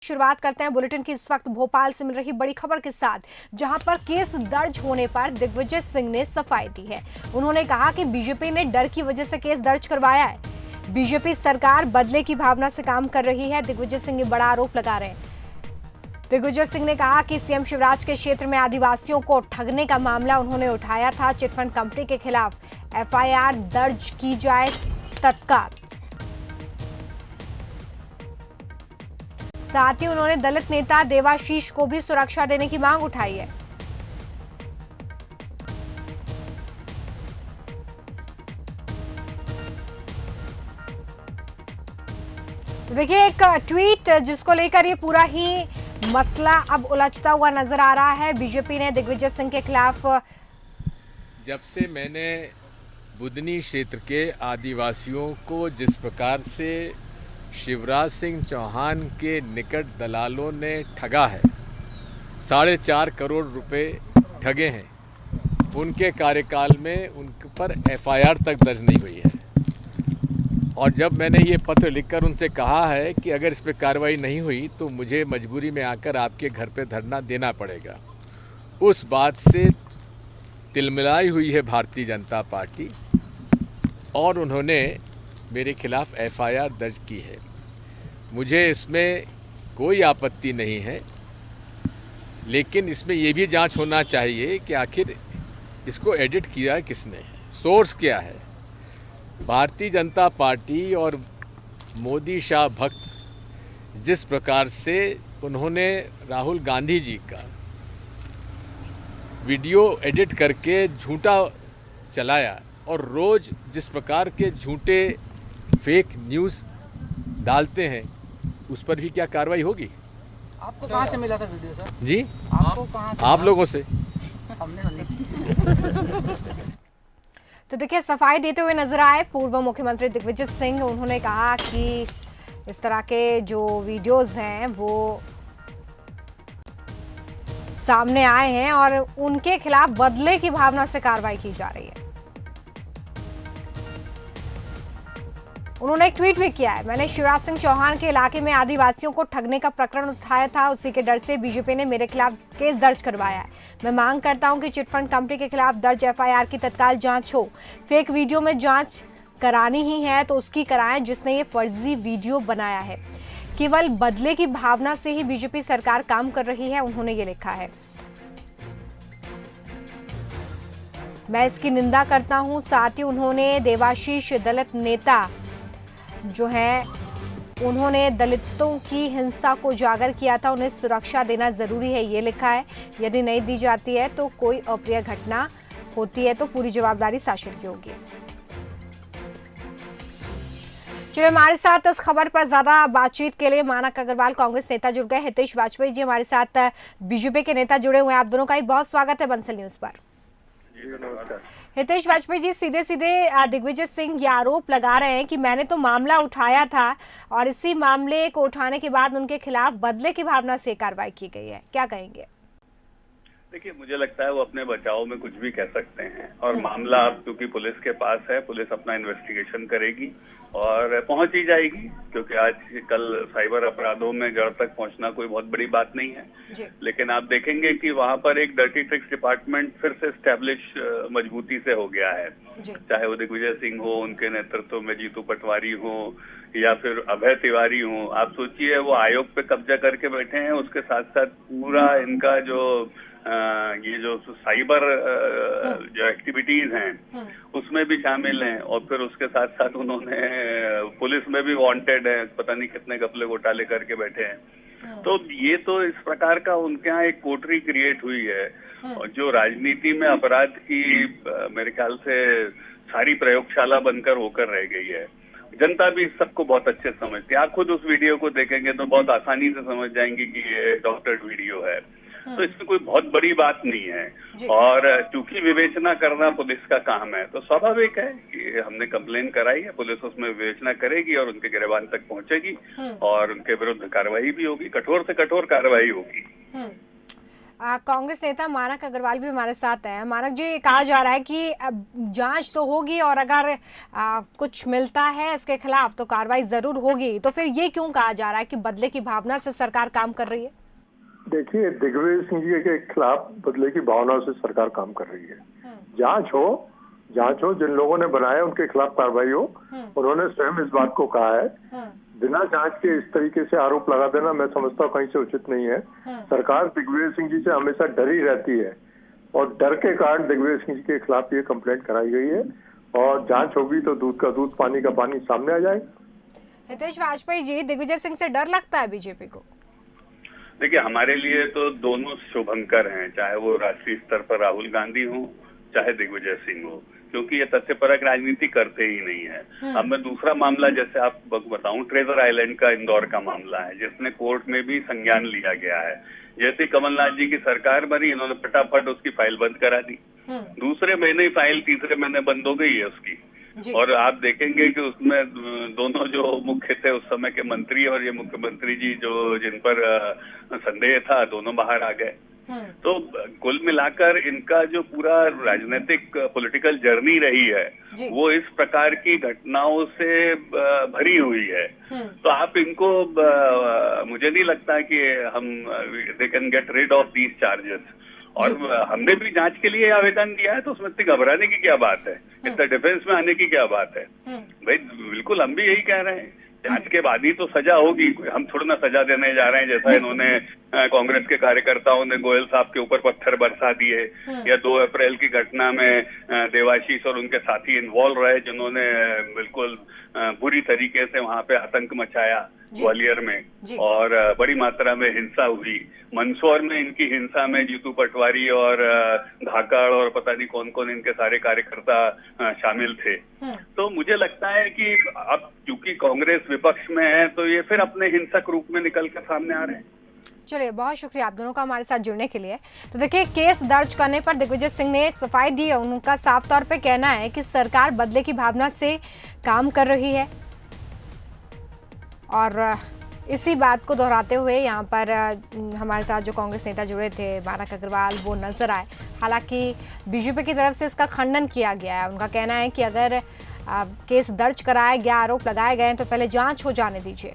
शुरुआत करते हैं बुलेटिन की। इस वक्त भोपाल से मिल रही बड़ी खबर के साथ, जहां पर केस दर्ज होने पर दिग्विजय सिंह ने सफाई दी है। उन्होंने कहा कि बीजेपी ने डर की वजह से केस दर्ज करवाया है। बीजेपी सरकार बदले की भावना से काम कर रही है। दिग्विजय सिंह ये बड़ा आरोप लगा रहे हैं। दिग्विजय सिंह ने कहा कि सीएम शिवराज के क्षेत्र में आदिवासियों को ठगने का मामला उन्होंने उठाया था। चिटफंड कंपनी के खिलाफ एफआईआर दर्ज की जाए तत्काल। साथ ही उन्होंने दलित नेता देवाशीष को भी सुरक्षा देने की मांग उठाई है। देखिए, एक ट्वीट जिसको लेकर ये पूरा ही मसला अब उलझता हुआ नजर आ रहा है। बीजेपी ने दिग्विजय सिंह के खिलाफ जब से मैंने बुदनी क्षेत्र के आदिवासियों को जिस प्रकार से शिवराज सिंह चौहान के निकट दलालों ने ठगा है, 4.5 करोड़ रुपए ठगे हैं, उनके कार्यकाल में उन पर एफआईआर तक दर्ज नहीं हुई है। और जब मैंने ये पत्र लिखकर उनसे कहा है कि अगर इस पर कार्रवाई नहीं हुई तो मुझे मजबूरी में आकर आपके घर पे धरना देना पड़ेगा, उस बात से तिलमिलाई हुई है भारतीय जनता पार्टी और उन्होंने मेरे खिलाफ एफआईआर दर्ज की है। मुझे इसमें कोई आपत्ति नहीं है, लेकिन इसमें यह भी जांच होना चाहिए कि आखिर इसको एडिट किया किसने, सोर्स क्या है। भारतीय जनता पार्टी और मोदी शाह भक्त जिस प्रकार से उन्होंने राहुल गांधी जी का वीडियो एडिट करके झूठा चलाया और रोज जिस प्रकार के झूठे फेक न्यूज़ डालते हैं, उस पर भी क्या कार्रवाई होगी? आपको कहाँ से मिला था वीडियो सर? जी, आपको कहाँ से? आप लोगों से। हमने नहीं। तो देखिए, सफाई देते हुए नजर आए पूर्व मुख्यमंत्री दिग्विजय सिंह। उन्होंने कहा कि इस तरह के जो वीडियोस हैं वो सामने आए हैं और उनके खिलाफ बदले की भावना से कार्रवाई की जा रही है। उन्होंने एक ट्वीट भी किया है, मैंने शिवराज सिंह चौहान के इलाके में आदिवासियों को ठगने का प्रकरण उठाया था, उसी के डर से बीजेपी ने मेरे खिलाफ केस दर्ज करवाया है। मैं मांग करता हूं कि चिटफंड कंपनी के खिलाफ दर्ज एफआईआर की तत्काल जांच हो। फेक वीडियो में जांच करानी ही है तो उसकी कराएं जिसने ये फर्जी वीडियो बनाया है। केवल बदले की भावना से ही बीजेपी सरकार काम कर रही है, उन्होंने ये लिखा है। मैं इसकी निंदा करता हूं। साथ ही उन्होंने देवाशीष दलित नेता जो है, उन्होंने दलितों की हिंसा को उजागर किया था, उन्हें सुरक्षा देना जरूरी है, ये लिखा है। यदि नहीं दी जाती है तो कोई अप्रिय घटना होती है तो पूरी जवाबदारी शासन की होगी। चलिए, हमारे साथ इस खबर पर ज्यादा बातचीत के लिए मानक अग्रवाल कांग्रेस नेता जुड़ गए। हितेश वाजपेयी जी हमारे साथ बीजेपी के नेता जुड़े हुए हैं। आप दोनों का ही बहुत स्वागत है बंसल न्यूज पर। हितेश वाजपेयी जी, सीधे सीधे दिग्विजय सिंह ये आरोप लगा रहे हैं कि मैंने तो मामला उठाया था और इसी मामले को उठाने के बाद उनके खिलाफ बदले की भावना से कार्रवाई की गई है, क्या कहेंगे? देखिए, मुझे लगता है वो अपने बचाव में कुछ भी कह सकते हैं और मामला अब क्योंकि पुलिस के पास है, पुलिस अपना इन्वेस्टिगेशन करेगी और पहुंच ही जाएगी, क्योंकि आज कल साइबर अपराधों में जड़ तक पहुंचना कोई बहुत बड़ी बात नहीं है। लेकिन आप देखेंगे कि वहां पर एक डर्टी ट्रिक्स डिपार्टमेंट फिर से स्टैब्लिश मजबूती से हो गया है। चाहे वो दिग्विजय सिंह हो, उनके नेतृत्व में जीतू पटवारी हो या फिर अभय तिवारी हो। आप सोचिए, वो आयोग पे कब्जा करके बैठे हैं, उसके साथ साथ पूरा इनका जो ये जो साइबर जो एक्टिविटीज हैं उसमें भी शामिल हैं और फिर उसके साथ साथ उन्होंने पुलिस में भी वांटेड है, पता नहीं कितने घपले घोटाले करके बैठे हैं। तो ये तो इस प्रकार का उनके यहाँ एक कोठरी क्रिएट हुई है और जो राजनीति में अपराध की मेरे ख्याल से सारी प्रयोगशाला बनकर होकर रह गई है। जनता भी इस सबको बहुत अच्छे समझती है। आप खुद उस वीडियो को देखेंगे तो बहुत आसानी से समझ जाएंगे कि ये डॉक्टर्ड वीडियो है। तो इसमें कोई बहुत बड़ी बात नहीं है और चूंकि विवेचना करना पुलिस का काम है तो स्वाभाविक है कि हमने कंप्लेन कराई है, पुलिस उसमें विवेचना करेगी और उनके गिरफ्तार तक पहुंचेगी और उनके विरुद्ध कार्रवाई भी होगी, कठोर से कठोर कार्रवाई होगी। कांग्रेस नेता मानक अग्रवाल भी हमारे साथ हैं। मानक जी, कहा जा रहा है कि अब जांच तो होगी और अगर कुछ मिलता है इसके खिलाफ तो कार्रवाई जरूर होगी, तो फिर ये क्यों कहा जा रहा है कि बदले की भावना से सरकार काम कर रही है? देखिए, दिग्विजय सिंह जी के खिलाफ बदले की भावना से सरकार काम कर रही है। जांच हो, जिन लोगों ने बनाया उनके खिलाफ कार्रवाई हो। उन्होंने स्वयं इस बात को कहा है। बिना जांच के इस तरीके से आरोप लगा देना मैं समझता हूँ कहीं से उचित नहीं है। सरकार दिग्विजय सिंह जी से हमेशा डरी रहती है और डर के कारण दिग्विजय सिंह जी के खिलाफ ये कंप्लेंट कराई गई है और जांच होगी तो दूध का दूध, पानी का पानी सामने आ जाएगा। हितेश वाजपेयी जी, दिग्विजय सिंह से डर लगता है बीजेपी को? देखिए, हमारे लिए तो दोनों शुभंकर हैं, चाहे वो राष्ट्रीय स्तर पर राहुल गांधी हो चाहे दिग्विजय सिंह हो, क्योंकि ये तथ्यपरक राजनीति करते ही नहीं है। अब मैं दूसरा मामला जैसे आप बताऊं, ट्रेजर आइलैंड का इंदौर का मामला है जिसने कोर्ट में भी संज्ञान लिया गया है। जैसे कमलनाथ जी की सरकार बनी, इन्होंने फटाफट उसकी फाइल बंद करा दी। दूसरे महीने ही फाइल तीसरे महीने बंद हो गई है उसकी। और आप देखेंगे कि उसमें दोनों जो मुख्य थे उस समय के मंत्री और ये मुख्यमंत्री जी जो जिन पर संदेह था, दोनों बाहर आ गए। तो कुल मिलाकर इनका जो पूरा राजनीतिक पॉलिटिकल जर्नी रही है वो इस प्रकार की घटनाओं से भरी हुई है। तो आप इनको, मुझे नहीं लगता कि हम they can get rid of these charges. और हमने भी जांच के लिए आवेदन दिया है, तो उसमें इतनी घबराने की क्या बात है, इतना डिफेंस में आने की क्या बात है? भाई बिल्कुल हम भी यही कह रहे हैं, जांच के बाद ही तो सजा होगी। हम थोड़ा ना सजा देने जा रहे हैं जैसा इन्होंने कांग्रेस के कार्यकर्ताओं ने गोयल साहब के ऊपर पत्थर बरसा दिए, या 2 अप्रैल की घटना में देवाशीष और उनके साथी इन्वॉल्व रहे जिन्होंने बिल्कुल बुरी तरीके से वहां पे आतंक मचाया ग्वालियर में और बड़ी मात्रा में हिंसा हुई। मंदसौर में इनकी हिंसा में जीतू पटवारी और धाकड़ और पता नहीं कौन कौन इनके सारे कार्यकर्ता शामिल थे। तो मुझे लगता है कि अब क्योंकि कांग्रेस विपक्ष में है तो ये फिर अपने हिंसक रूप में निकल कर सामने आ रहे हैं। चलिए, बहुत शुक्रिया आप दोनों का हमारे साथ जुड़ने के लिए। तो देखिए, केस दर्ज करने पर दिग्विजय सिंह ने सफाई दी है। उनका साफ तौर पे कहना है कि सरकार बदले की भावना से काम कर रही है और इसी बात को दोहराते हुए यहाँ पर हमारे साथ जो कांग्रेस नेता जुड़े थे मानक अग्रवाल, वो नजर आए। हालांकि बीजेपी की तरफ से इसका खंडन किया गया है। उनका कहना है कि अगर केस दर्ज कराया गया, आरोप लगाए गए तो पहले जांच हो जाने दीजिए।